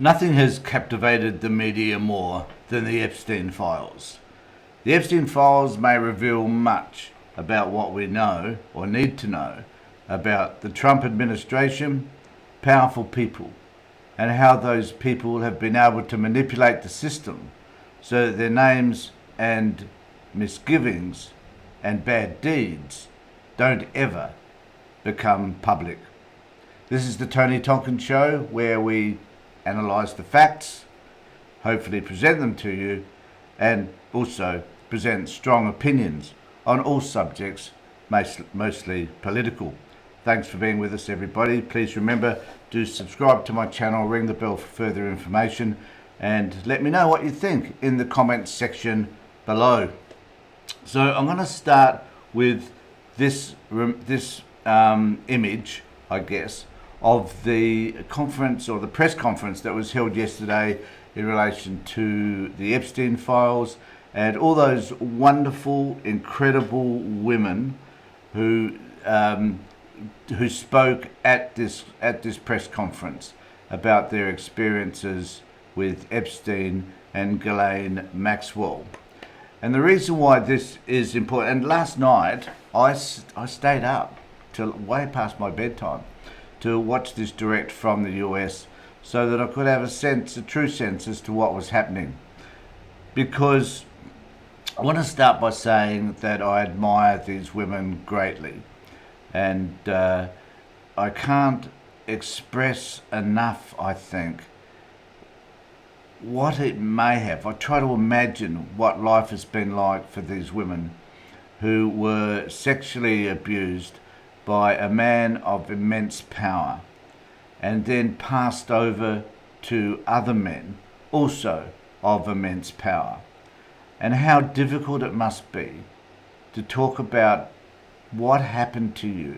Nothing has captivated the media more than the Epstein files. The Epstein files may reveal much about what we know or need to know about the Trump administration, powerful people, and how those people have been able to manipulate the system so that their names and misgivings and bad deeds don't ever become public. This is the Tony Tonkin Show, where we analyse the facts, hopefully present them to you, and also present strong opinions on all subjects, mostly political. Thanks for being with us, everybody. Please remember to subscribe to my channel, ring the bell for further information, and let me know what you think in the comments section below. So I'm going to start with this image, I guess, of the conference or the press conference that was held yesterday in relation to the Epstein files and all those wonderful, incredible women who spoke at this press conference about their experiences with Epstein and Maxwell. And the reason why this is important, and last night I stayed up till way past my bedtime to watch this direct from the US so that I could have a true sense as to what was happening. Because I want to start by saying that I admire these women greatly, and I can't express enough, I think, what it may have. I try to imagine what life has been like for these women who were sexually abused by a man of immense power and then passed over to other men also of immense power, and how difficult it must be to talk about what happened to you,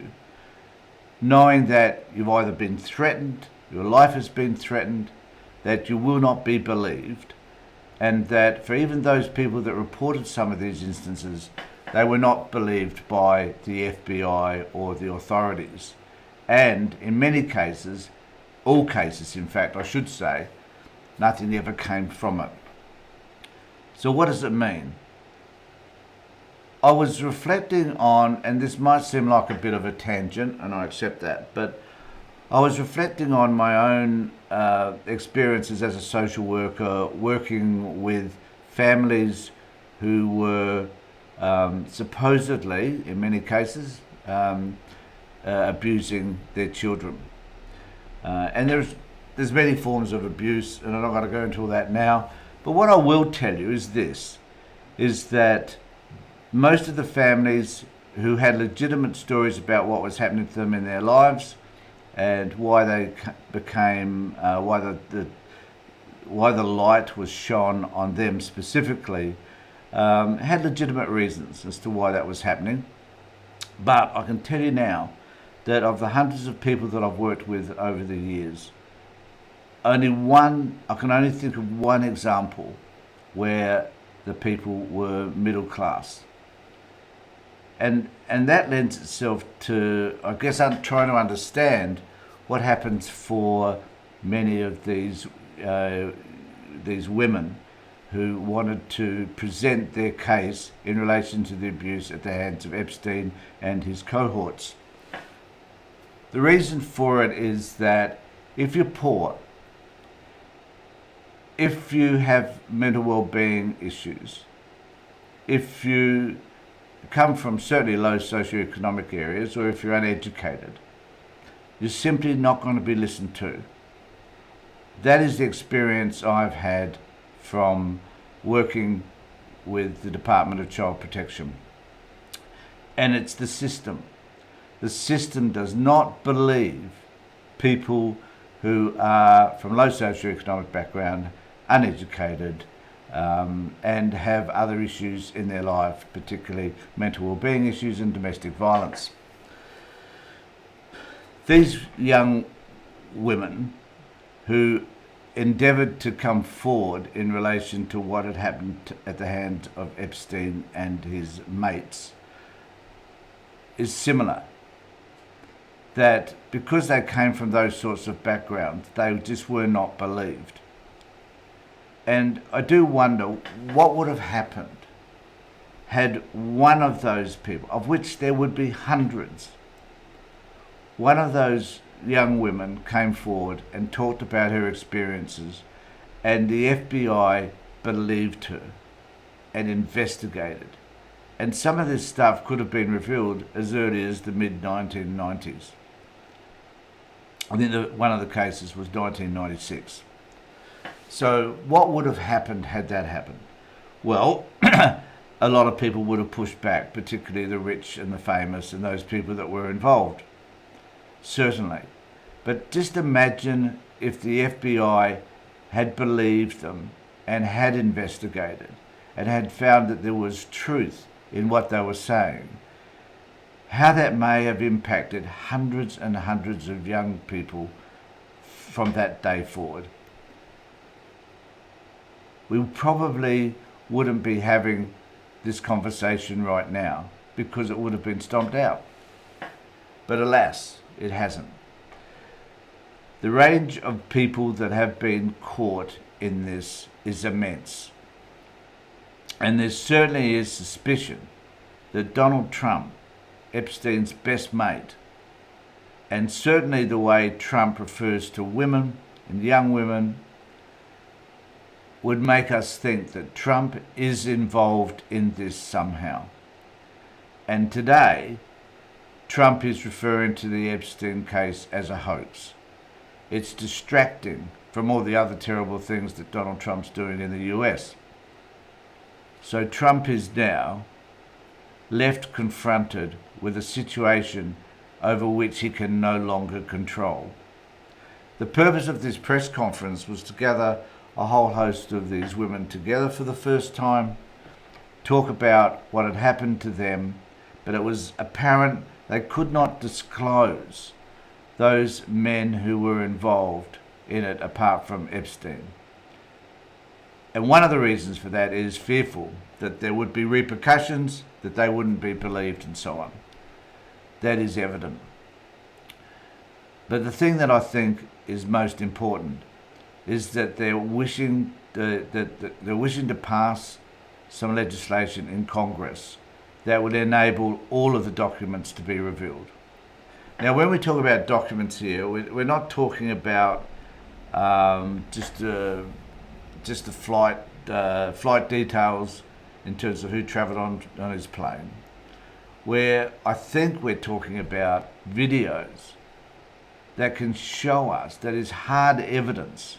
knowing that you've either been threatened, your life has been threatened, that you will not be believed, and that for even those people that reported some of these instances, they were not believed by the FBI or the authorities. And in many cases, all cases in fact I should say, nothing ever came from it. So what does it mean? I was reflecting on, and this might seem like a bit of a tangent, and I accept that, but I was reflecting on my own experiences as a social worker, working with families who were supposedly, in many cases, abusing their children. And there's many forms of abuse, and I'm not going to go into all that now. But what I will tell you is this, is that most of the families who had legitimate stories about what was happening to them in their lives and why they became, why the light was shone on them specifically, had legitimate reasons as to why that was happening. But I can tell you now that of the hundreds of people that I've worked with over the years, I can only think of one example where the people were middle class. And that lends itself to, I guess, I'm trying to understand what happens for many of these women who wanted to present their case in relation to the abuse at the hands of Epstein and his cohorts. The reason for it is that if you're poor, if you have mental well-being issues, if you come from certainly low socioeconomic areas, or if you're uneducated, you're simply not going to be listened to. That is the experience I've had from working with the Department of Child Protection. And it's the system. The system does not believe people who are from low socioeconomic background, uneducated, and have other issues in their life, particularly mental well-being issues and domestic violence. These young women who endeavoured to come forward in relation to what had happened at the hand of Epstein and his mates is similar. that because they came from those sorts of backgrounds, they just were not believed. And I do wonder what would have happened had one of those people, of which there would be hundreds, one of those young women came forward and talked about her experiences, and the FBI believed her and investigated. And some of this stuff could have been revealed as early as the mid-1990s. I think one of the cases was 1996. So what would have happened had that happened? Well, a lot of people would have pushed back, particularly the rich and the famous and those people that were involved. Certainly. But just imagine if the FBI had believed them and had investigated and had found that there was truth in what they were saying, how that may have impacted hundreds and hundreds of young people from that day forward. We probably wouldn't be having this conversation right now because it would have been stomped out. But alas, it hasn't. The range of people that have been caught in this is immense. And there certainly is suspicion that Donald Trump, Epstein's best mate, and certainly the way Trump refers to women and young women, would make us think that Trump is involved in this somehow. And today, Trump is referring to the Epstein case as a hoax. It's distracting from all the other terrible things that Donald Trump's doing in the US. So Trump is now left confronted with a situation over which he can no longer control. The purpose of this press conference was to gather a whole host of these women together for the first time, talk about what had happened to them, but it was apparent they could not disclose those men who were involved in it apart from Epstein. And one of the reasons for that is fearful that there would be repercussions, that they wouldn't be believed and so on. That is evident. But the thing that I think is most important is that they're wishing to pass some legislation in Congress that would enable all of the documents to be revealed. Now, when we talk about documents here, we're not talking about just the flight details in terms of who travelled on his plane. Where I think we're talking about videos that can show us, that is hard evidence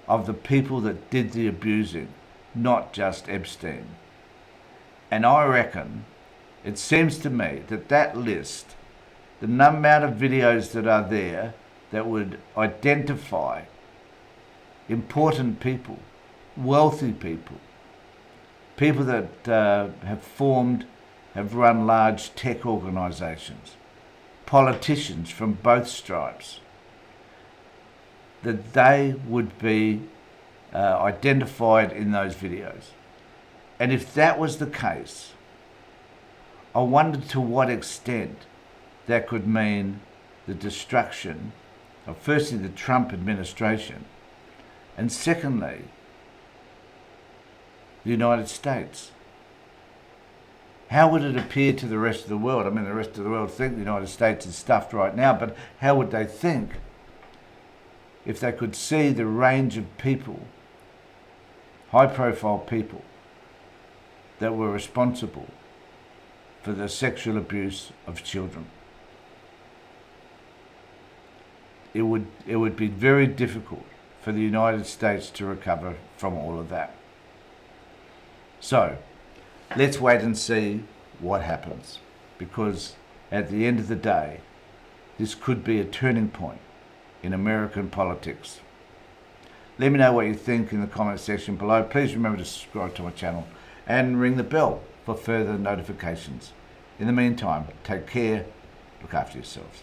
of the people that did the abusing, not just Epstein. And I reckon, it seems to me that list, the amount of videos that are there that would identify important people, wealthy people, people that have run large tech organisations, politicians from both stripes, that they would be identified in those videos. And if that was the case, I wondered to what extent that could mean the destruction of, firstly, the Trump administration, and secondly, the United States. How would it appear to the rest of the world? I mean, the rest of the world think the United States is stuffed right now, but how would they think if they could see the range of people, high-profile people, that were responsible for the sexual abuse of children? It would be very difficult for the United States to recover from all of that. So, let's wait and see what happens, because at the end of the day, this could be a turning point in American politics. Let me know what you think in the comment section below. Please remember to subscribe to my channel and ring the bell for further notifications. In the meantime, take care, look after yourselves.